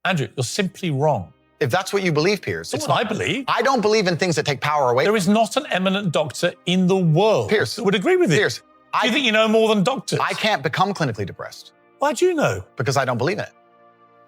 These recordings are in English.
Andrew, you're simply wrong. If that's what you believe, Piers. It's what I believe. I don't believe in things that take power away. There is not an eminent doctor in the world Piers, that would agree with you. Piers, Do you think you know more than doctors? I can't become clinically depressed. Why do you know? Because I don't believe in it.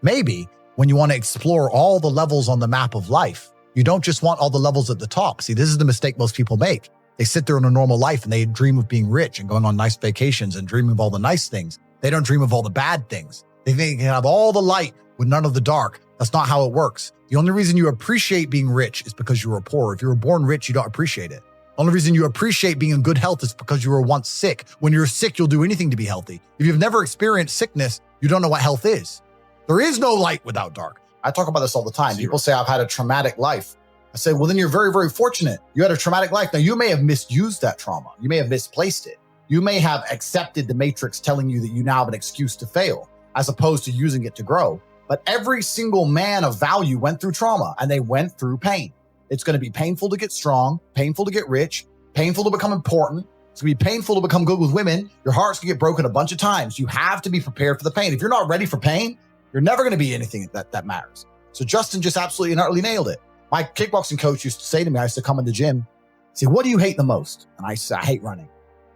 Maybe when you want to explore all the levels on the map of life, you don't just want all the levels at the top. See, this is the mistake most people make. They sit there in a normal life and they dream of being rich and going on nice vacations and dreaming of all the nice things. They don't dream of all the bad things. They think they can have all the light with none of the dark. That's not how it works. The only reason you appreciate being rich is because you were poor. If you were born rich, you don't appreciate it. The only reason you appreciate being in good health is because you were once sick. When you're sick, you'll do anything to be healthy. If you've never experienced sickness, you don't know what health is. There is no light without dark. I talk about this all the time. People say, I've had a traumatic life. I say, well, then you're very, very fortunate. You had a traumatic life. Now, you may have misused that trauma. You may have misplaced it. You may have accepted the matrix telling you that you now have an excuse to fail, as opposed to using it to grow. But every single man of value went through trauma and they went through pain. It's going to be painful to get strong, painful to get rich, painful to become important. It's going to be painful to become good with women. Your heart's going to get broken a bunch of times. You have to be prepared for the pain. If you're not ready for pain, you're never going to be anything that matters. So Justin just absolutely and utterly nailed it. My kickboxing coach used to say to me, I used to come in the gym, say, what do you hate the most? And I said, I hate running.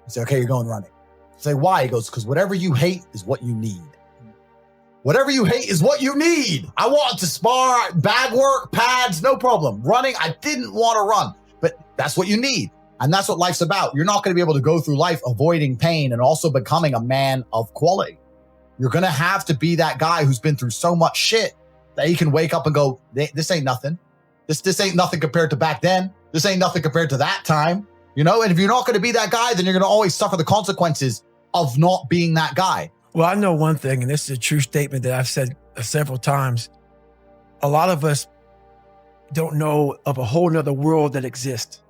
I say, okay, you're going running. I say, why? He goes, because whatever you hate is what you need. Whatever you hate is what you need. I wanted to spar, bag work, pads, no problem. Running, I didn't want to run, but that's what you need. And that's what life's about. You're not going to be able to go through life avoiding pain and also becoming a man of quality. You're going to have to be that guy who's been through so much shit that he can wake up and go, this ain't nothing. This ain't nothing compared to back then. This ain't nothing compared to that time. You know, and if you're not going to be that guy, then you're going to always suffer the consequences of not being that guy. Well, I know one thing, and this is a true statement that I've said several times. A lot of us don't know of a whole nother world that exists.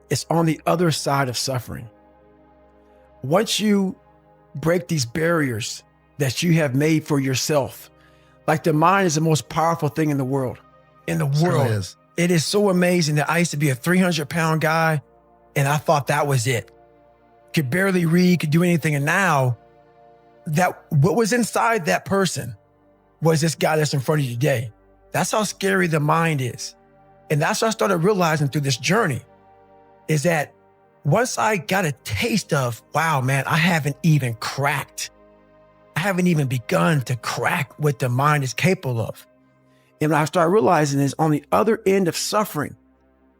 It's on the other side of suffering. Once you break these barriers that you have made for yourself, like the mind is the most powerful thing in the world. It is so amazing that I used to be a 300-pound guy, and I thought that was it. Could barely read, could do anything. And now, that what was inside that person was this guy that's in front of you today. That's how scary the mind is. And that's what I started realizing through this journey, is that once I got a taste of, wow, man, I haven't even begun to crack what the mind is capable of. And what I started realizing is on the other end of suffering,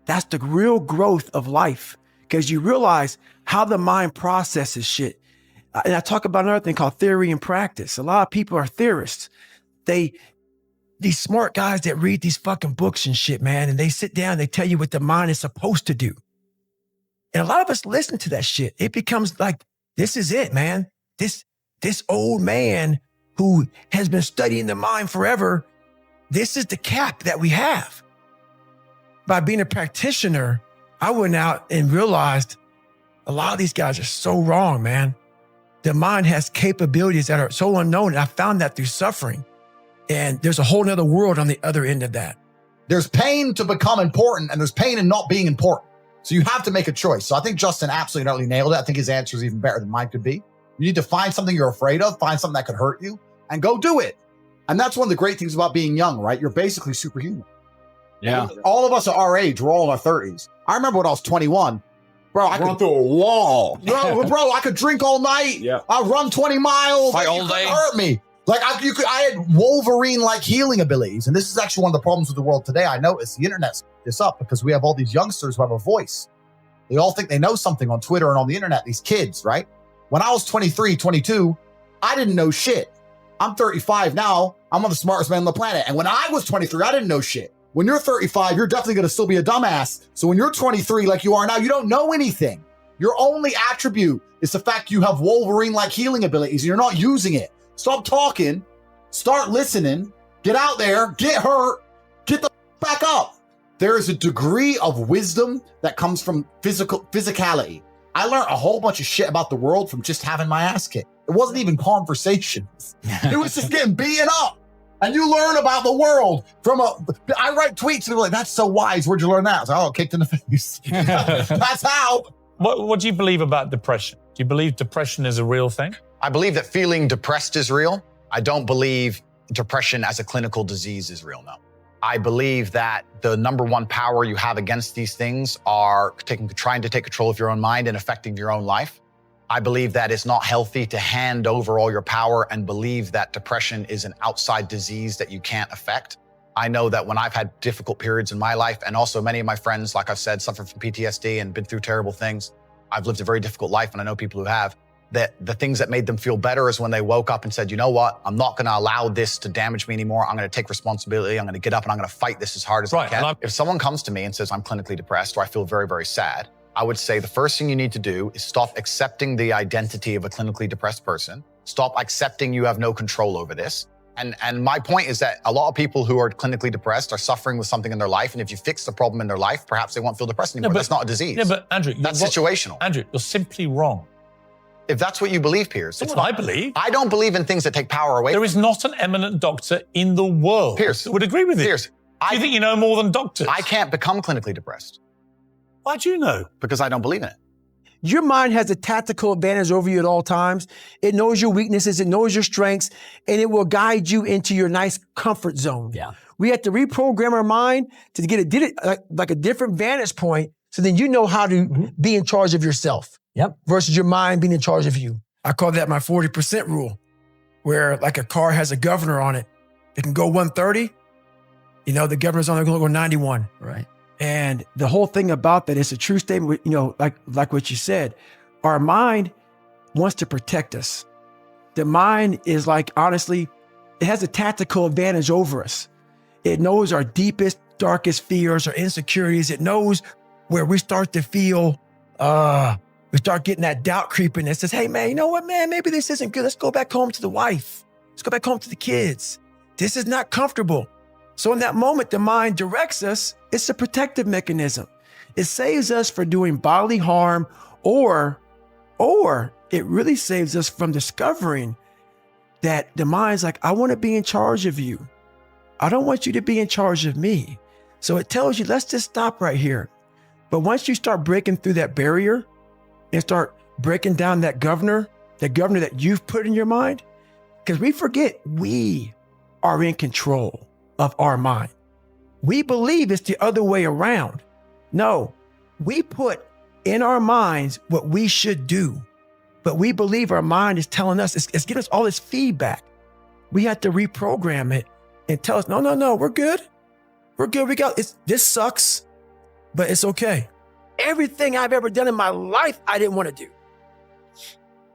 that's the real growth of life, because you realize how the mind processes shit. And I talk about another thing called theory and practice. A lot of people are theorists. These smart guys that read these fucking books and shit, man, and they sit down, they tell you what the mind is supposed to do. And a lot of us listen to that shit. It becomes like, this is it, man. This old man who has been studying the mind forever, this is the cap that we have. By being a practitioner, I went out and realized a lot of these guys are so wrong, man. The mind has capabilities that are so unknown. And I found that through suffering. And there's a whole nother world on the other end of that. There's pain to become important, and there's pain in not being important. So you have to make a choice. So I think Justin absolutely utterly nailed it. I think his answer is even better than mine could be. You need to find something you're afraid of, find something that could hurt you, and go do it. And that's one of the great things about being young, right? You're basically superhuman. Yeah. All of us are our age. We're all in our 30s. I remember when I was 21. Bro, I Run through a wall. Bro, I could drink all night. Yeah. I'd run 20 miles. Fight all You couldn't day. hurt me. Like I had Wolverine-like healing abilities. And this is actually one of the problems with the world today. I noticed the internet's this up because we have all these youngsters who have a voice. They all think they know something on Twitter and on the internet, these kids, right? When I was 23, 22, I didn't know shit. I'm 35 now. I'm one of the smartest men on the planet. And when I was 23, I didn't know shit. When you're 35, you're definitely going to still be a dumbass. So when you're 23, like you are now, you don't know anything. Your only attribute is the fact you have Wolverine-like healing abilities and you're not using it. Stop talking, start listening, get out there, get hurt, get the back up. There is a degree of wisdom that comes from physicality. I learned a whole bunch of shit about the world from just having my ass kicked. It wasn't even conversations. It was just getting beaten up. And you learn about the world I write tweets and people are like, that's so wise. Where'd you learn that? I was like, oh, kicked in the face. That's how. What do you believe about depression? Do you believe depression is a real thing? I believe that feeling depressed is real. I don't believe depression as a clinical disease is real, no. I believe that the number one power you have against these things are trying to take control of your own mind and affecting your own life. I believe that it's not healthy to hand over all your power and believe that depression is an outside disease that you can't affect. I know that when I've had difficult periods in my life, and also many of my friends, like I've said, suffer from PTSD and been through terrible things. I've lived a very difficult life, and I know people who have, that the things that made them feel better is when they woke up and said, you know what, I'm not gonna allow this to damage me anymore. I'm gonna take responsibility. I'm gonna get up and I'm gonna fight this as hard as I can. If someone comes to me and says, I'm clinically depressed, or I feel very, very sad, I would say the first thing you need to do is stop accepting the identity of a clinically depressed person. Stop accepting you have no control over this. And my point is that a lot of people who are clinically depressed are suffering with something in their life. And if you fix the problem in their life, perhaps they won't feel depressed anymore. That's not a disease. Yeah, but Andrew, that's situational. Andrew, you're simply wrong. If that's what you believe, Piers. That's what I believe. I don't believe in things that take power away. There is not an eminent doctor in the world Piers, that would agree with you. Piers, Do you think you know more than doctors? I can't become clinically depressed. Why do you know? Because I don't believe in it. Your mind has a tactical advantage over you at all times. It knows your weaknesses, it knows your strengths, and it will guide you into your nice comfort zone. Yeah. We have to reprogram our mind to get like a different vantage point, so then you know how to be in charge of yourself. Yep. Versus your mind being in charge of you. I call that my 40% rule, where like a car has a governor on it. It can go 130. You know, the governor's only going to go 91. Right. And the whole thing about that is a true statement, you know, like what you said. Our mind wants to protect us. The mind is like, honestly, it has a tactical advantage over us. It knows our deepest, darkest fears, our insecurities. It knows where we start to feel, we start getting that doubt creeping that says, hey, man, you know what, man, maybe this isn't good. Let's go back home to the wife. Let's go back home to the kids. This is not comfortable. So in that moment, the mind directs us. It's a protective mechanism. It saves us from doing bodily harm, or it really saves us from discovering that the mind's like, I want to be in charge of you. I don't want you to be in charge of me. So it tells you, let's just stop right here. But once you start breaking through that barrier and start breaking down that governor that you've put in your mind, because we forget we are in control of our mind. We believe it's the other way around. No, we put in our minds what we should do, but we believe our mind is telling us, it's giving us all this feedback. We have to reprogram it and tell us, no, we're good. We're good. This sucks, but it's okay. Everything I've ever done in my life, I didn't want to do.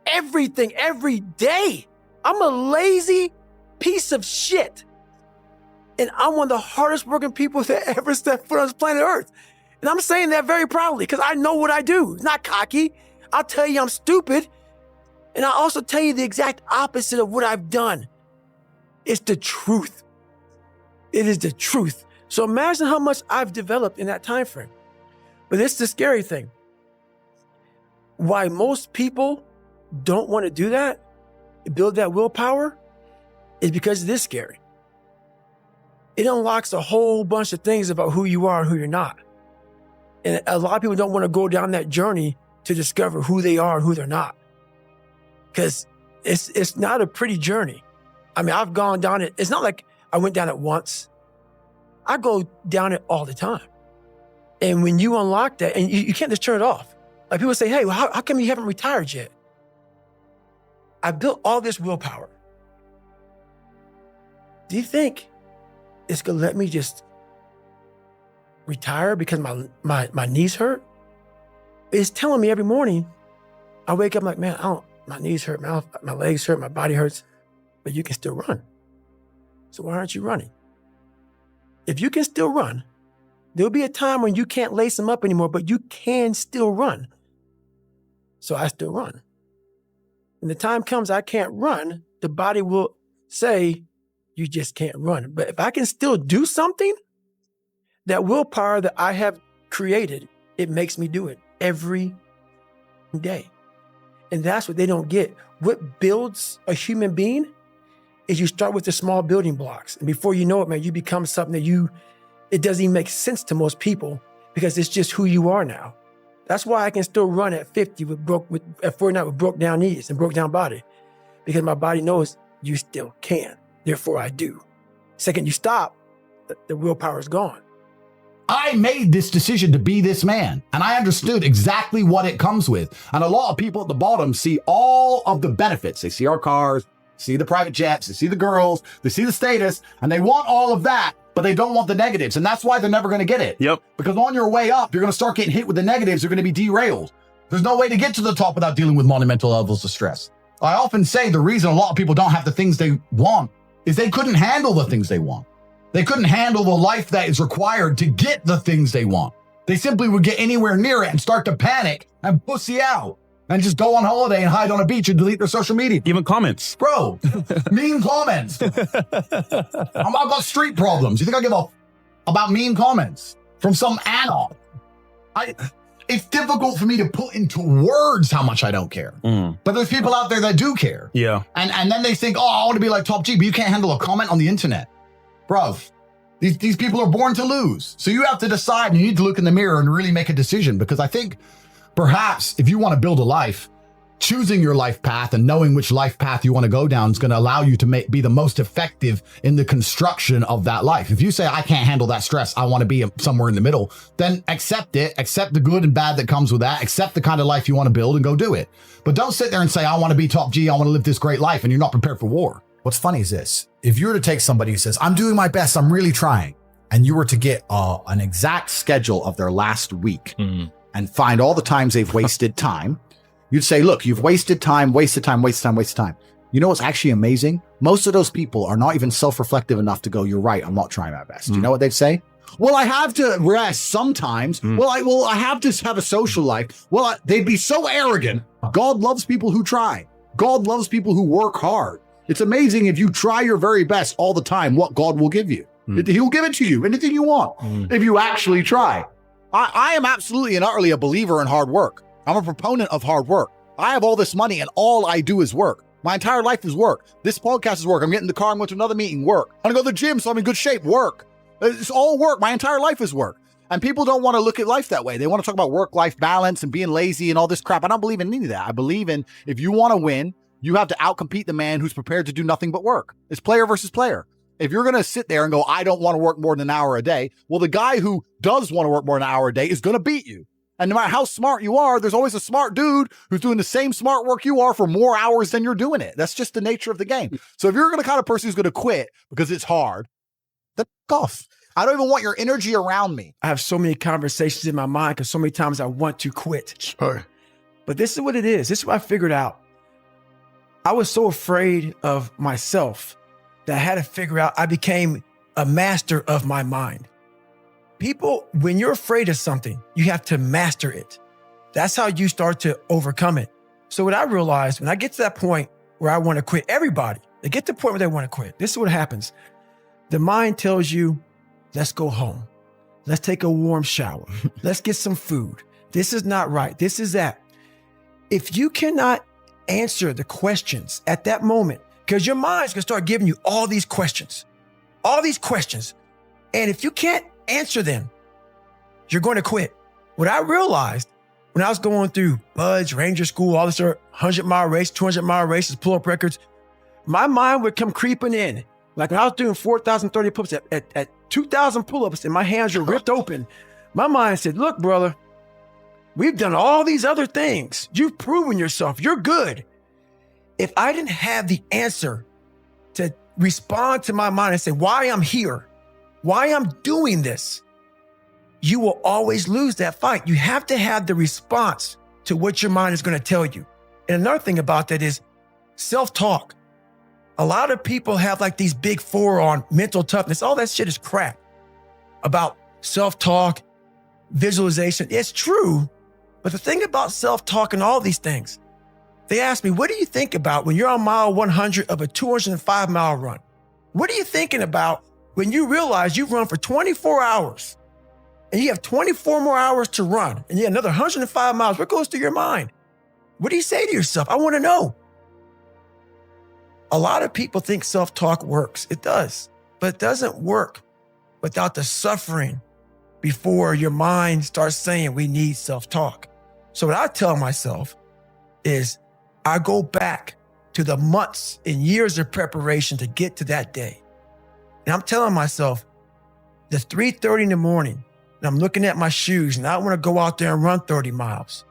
Everything, every day. I'm a lazy piece of shit. And I'm one of the hardest working people that ever stepped foot on this planet Earth. And I'm saying that very proudly because I know what I do. It's not cocky. I'll tell you I'm stupid. And I'll also tell you the exact opposite of what I've done. It's the truth. It is the truth. So imagine how much I've developed in that time frame. But it's the scary thing. Why most people don't want to do that, build that willpower, is because it is scary. It unlocks a whole bunch of things about who you are and who you're not. And a lot of people don't want to go down that journey to discover who they are and who they're not. Because it's not a pretty journey. I mean, I've gone down it. It's not like I went down it once. I go down it all the time. And when you unlock that, and you can't just turn it off. Like people say, hey, well, how come you haven't retired yet? I built all this willpower. Do you think it's gonna let me just retire because my knees hurt? It's telling me every morning, I wake up like, man, my knees hurt, my legs hurt, my body hurts, but you can still run. So why aren't you running? If you can still run, there'll be a time when you can't lace them up anymore, but you can still run. So I still run. When the time comes I can't run, the body will say, you just can't run. But if I can still do something, that willpower that I have created, it makes me do it every day. And that's what they don't get. What builds a human being is you start with the small building blocks. And before you know it, man, you become something that it doesn't even make sense to most people because it's just who you are now. That's why I can still run at 50 at 49 with broke down knees and broke down body, because my body knows you still can. therefore I do. Second you stop, the willpower is gone. I made this decision to be this man, and I understood exactly what it comes with. And a lot of people at the bottom see all of the benefits. They see our cars, see the private jets, they see the girls, they see the status, and they want all of that, but they don't want the negatives. And that's why they're never going to get it. Yep. Because on your way up, you're going to start getting hit with the negatives. You're going to be derailed. There's no way to get to the top without dealing with monumental levels of stress. I often say the reason a lot of people don't have the things they want is they couldn't handle the things they want. They couldn't handle the life that is required to get the things they want. They simply would get anywhere near it and start to panic and pussy out and just go on holiday and hide on a beach and delete their social media. Even comments. Bro, mean comments. I've got street problems. You think I give a about mean comments from some anon? It's difficult for me to put into words how much I don't care. But there's people out there that do care. Yeah. And then they think, oh, I want to be like Top G, but you can't handle a comment on the internet. Bro, these people are born to lose. So you have to decide, and you need to look in the mirror and really make a decision, because I think perhaps if you want to build a life, choosing your life path and knowing which life path you want to go down is going to allow you to be the most effective in the construction of that life. If you say, I can't handle that stress, I want to be somewhere in the middle, then accept it, accept the good and bad that comes with that, accept the kind of life you want to build and go do it. But don't sit there and say, I want to be Top G, I want to live this great life, and you're not prepared for war. What's funny is this. If you were to take somebody who says, I'm doing my best, I'm really trying, and you were to get an exact schedule of their last week and find all the times they've wasted time, you'd say, look, you've wasted time, wasted time, wasted time, wasted time. You know what's actually amazing? Most of those people are not even self-reflective enough to go, you're right, I'm not trying my best. You know what they'd say? Well, I have to rest sometimes. Well, I have to have a social life. Well, they'd be so arrogant. God loves people who try. God loves people who work hard. It's amazing if you try your very best all the time, what God will give you. He'll give it to you, anything you want, if you actually try. I am absolutely and utterly a believer in hard work. I'm a proponent of hard work. I have all this money and all I do is work. My entire life is work. This podcast is work. I'm getting in the car, I'm going to another meeting, work. I'm going to go to the gym so I'm in good shape, work. It's all work. My entire life is work. And people don't want to look at life that way. They want to talk about work-life balance and being lazy and all this crap. I don't believe in any of that. I believe in, if you want to win, you have to outcompete the man who's prepared to do nothing but work. It's player versus player. If you're going to sit there and go, I don't want to work more than an hour a day, well, the guy who does want to work more than an hour a day is going to beat you. And no matter how smart you are, there's always a smart dude who's doing the same smart work you are for more hours than you're doing it. That's just the nature of the game. So if you're the kind of person who's going to quit because it's hard, then fuck off. I don't even want your energy around me. I have so many conversations in my mind because so many times I want to quit. Sure. But this is what it is. This is what I figured out. I was so afraid of myself that I had to figure out, I became a master of my mind. People, when you're afraid of something, you have to master it. That's how you start to overcome it. So what I realized, when I get to that point where I want to quit, everybody, they get to the point where they want to quit. This is what happens. The mind tells you, let's go home. Let's take a warm shower. Let's get some food. This is not right. This is that. If you cannot answer the questions at that moment, because your mind's going to start giving you all these questions. And if you can't answer them, you're going to quit. What I realized when I was going through Buds, Ranger School, all this 100-mile race, 200-mile races, pull-up records, my mind would come creeping in. Like when I was doing 4,030 pull-ups at 2,000 pull-ups and my hands were ripped open, my mind said, look, brother, we've done all these other things. You've proven yourself. You're good. If I didn't have the answer to respond to my mind and say why I'm here, why I'm doing this, you will always lose that fight. You have to have the response to what your mind is going to tell you. And another thing about that is self-talk. A lot of people have like these big four on mental toughness. All that shit is crap about self-talk, visualization. It's true. But the thing about self-talk and all these things, they ask me, what do you think about when you're on mile 100 of a 205-mile run? What are you thinking about when you realize you've run for 24 hours and you have 24 more hours to run and you have another 105 miles? What goes through your mind? What do you say to yourself? I want to know. A lot of people think self-talk works. It does, but it doesn't work without the suffering before your mind starts saying we need self-talk. So what I tell myself is I go back to the months and years of preparation to get to that day. And I'm telling myself, the 3:30 in the morning, and I'm looking at my shoes and I want to go out there and run 30 miles.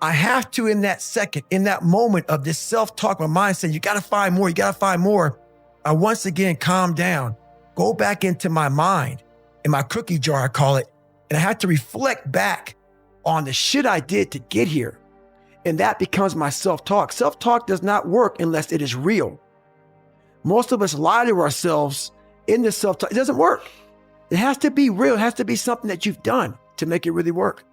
I have to, in that second, in that moment of this self-talk, my mind saying, you got to find more, you got to find more. I once again calm down, go back into my mind, in my cookie jar, I call it, and I have to reflect back on the shit I did to get here. And that becomes my self-talk. Self-talk does not work unless it is real. Most of us lie to ourselves in this self-talk. It doesn't work. It has to be real. It has to be something that you've done to make it really work.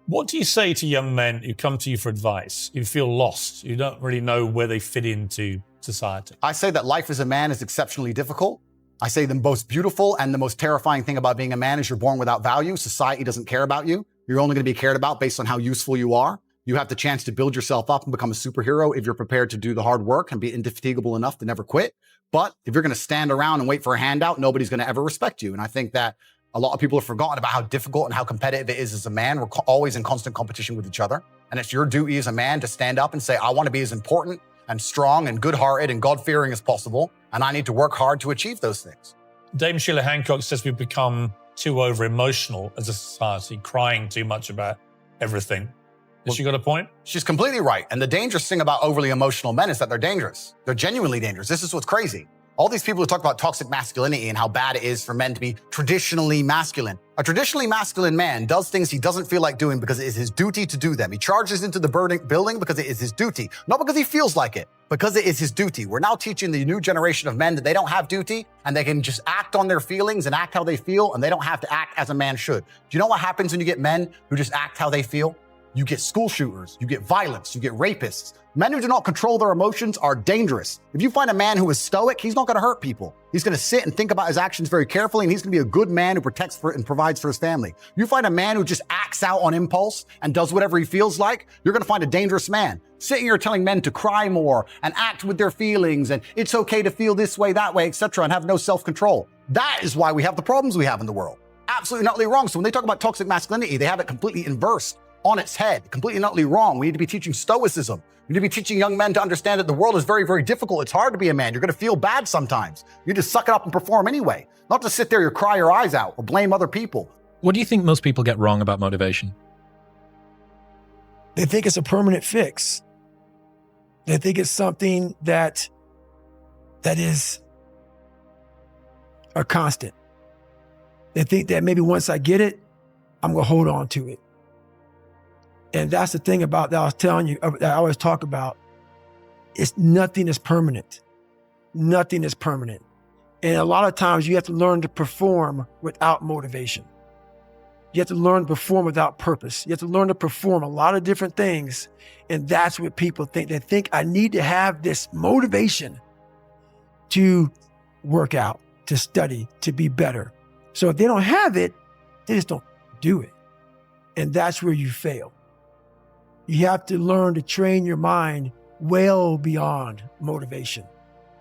What do you say to young men who come to you for advice, who feel lost, who don't really know where they fit into society? I say that life as a man is exceptionally difficult. I say the most beautiful and the most terrifying thing about being a man is you're born without value. Society doesn't care about you. You're only going to be cared about based on how useful you are. You have the chance to build yourself up and become a superhero if you're prepared to do the hard work and be indefatigable enough to never quit. But if you're going to stand around and wait for a handout, nobody's going to ever respect you. And I think that a lot of people have forgotten about how difficult and how competitive it is as a man. We're always in constant competition with each other. And it's your duty as a man to stand up and say, I want to be as important and strong and good-hearted and God-fearing as possible. And I need to work hard to achieve those things. Dame Sheila Hancock says we've become too over-emotional as a society, crying too much about everything. Has she got a point? She's completely right. And the dangerous thing about overly emotional men is that they're dangerous. They're genuinely dangerous. This is what's crazy. All these people who talk about toxic masculinity and how bad it is for men to be traditionally masculine. A traditionally masculine man does things he doesn't feel like doing because it is his duty to do them. He charges into the building because it is his duty, not because he feels like it, because it is his duty. We're now teaching the new generation of men that they don't have duty and they can just act on their feelings and act how they feel, and they don't have to act as a man should. Do you know what happens when you get men who just act how they feel? You get school shooters, you get violence, you get rapists. Men who do not control their emotions are dangerous. If you find a man who is stoic, he's not going to hurt people. He's going to sit and think about his actions very carefully, and he's going to be a good man who protects for and provides for his family. You find a man who just acts out on impulse and does whatever he feels like, you're going to find a dangerous man. Sitting here telling men to cry more and act with their feelings and it's okay to feel this way, that way, etc., and have no self-control. That is why we have the problems we have in the world. Absolutely not wrong. So when they talk about toxic masculinity, they have it completely inversed, on its head, completely and utterly wrong. We need to be teaching stoicism. We need to be teaching young men to understand that the world is very, very difficult. It's hard to be a man. You're going to feel bad sometimes. You need to suck it up and perform anyway. Not to sit there and cry your eyes out or blame other people. What do you think most people get wrong about motivation? They think it's a permanent fix. They think it's something that is a constant. They think that maybe once I get it, I'm going to hold on to it. And that's the thing about that I was telling you, that I always talk about, is nothing is permanent. Nothing is permanent. And a lot of times you have to learn to perform without motivation. You have to learn to perform without purpose. You have to learn to perform a lot of different things. And that's what people think. They think I need to have this motivation to work out, to study, to be better. So if they don't have it, they just don't do it. And that's where you fail. You have to learn to train your mind well beyond motivation.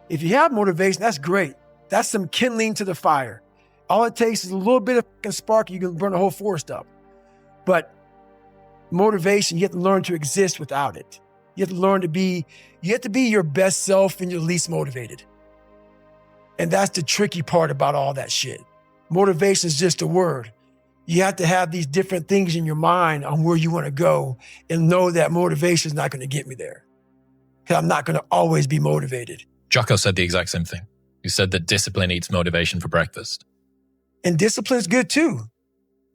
If you have motivation, that's great. That's some kindling to the fire. All it takes is a little bit of spark, you can burn the whole forest up. But motivation, you have to learn to exist without it. You have to learn to be, you have to be your best self and your least motivated. And that's the tricky part about all that shit. Motivation is just a word. You have to have these different things in your mind on where you want to go and know that motivation is not going to get me there. Because I'm not going to always be motivated. Jocko said the exact same thing. He said that discipline eats motivation for breakfast. And discipline is good too.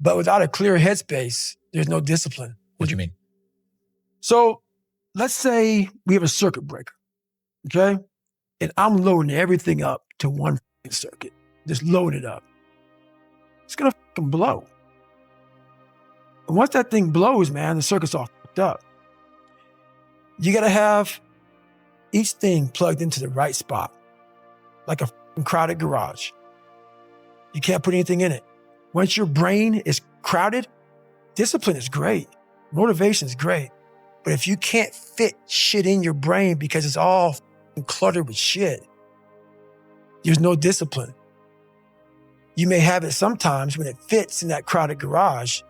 But without a clear headspace, there's no discipline. What do you mean? So let's say we have a circuit breaker, okay? And I'm loading everything up to one circuit. Just load it up. It's going to fucking blow. And once that thing blows, man, the circuit's all fucked up. You got to have each thing plugged into the right spot, like a crowded garage. You can't put anything in it. Once your brain is crowded, discipline is great. Motivation is great. But if you can't fit shit in your brain because it's all cluttered with shit, there's no discipline. You may have it sometimes when it fits in that crowded garage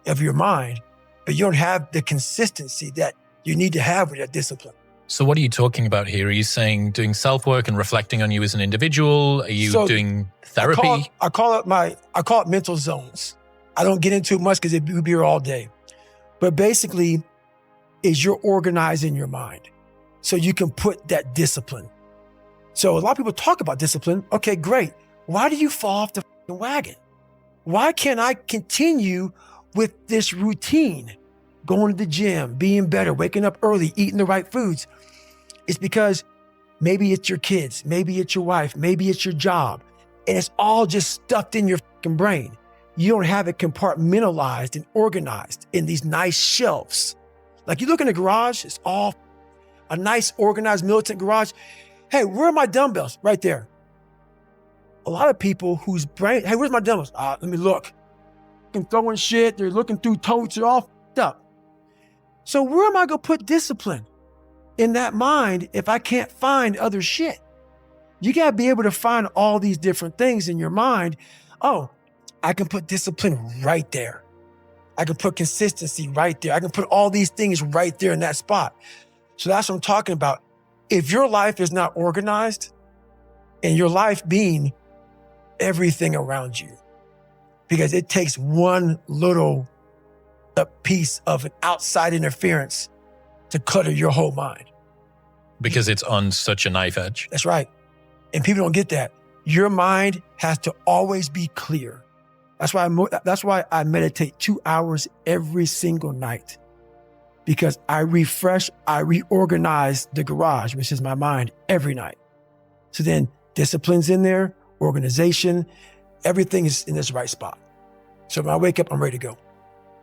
of your mind, but you don't have the consistency that you need to have with that discipline. So what are you talking about here? Are you saying doing self-work and reflecting on you as an individual? Are you doing therapy? I call it mental zones. I don't get into it much because it would be here all day. But basically, is you're organizing your mind so you can put that discipline. So a lot of people talk about discipline. Okay, great. Why do you fall off the wagon? Why can't I continue with this routine? Going to the gym, being better, waking up early, eating the right foods. It's because maybe it's your kids, maybe it's your wife, maybe it's your job. And it's all just stuffed in your brain. You don't have it compartmentalized and organized in these nice shelves. Like you look in the garage, it's all a nice organized militant garage. Hey, where are my dumbbells? Right there. A lot of people whose brain, hey, where's my dumbbells? Let me look. They're throwing shit, they're looking through totes, they're all f***ed up. So where am I gonna put discipline in that mind if I can't find other shit? You gotta be able to find all these different things in your mind. Oh, I can put discipline right there. I can put consistency right there. I can put all these things right there in that spot. So that's what I'm talking about. If your life is not organized, and your life being everything around you, because it takes one little a piece of an outside interference to clutter your whole mind. Because it's on such a knife edge. That's right. And people don't get that. Your mind has to always be clear. That's why I meditate 2 hours every single night. Because I refresh, I reorganize the garage, which is my mind, every night. So then discipline's in there, organization, everything is in this right spot. So when I wake up, I'm ready to go.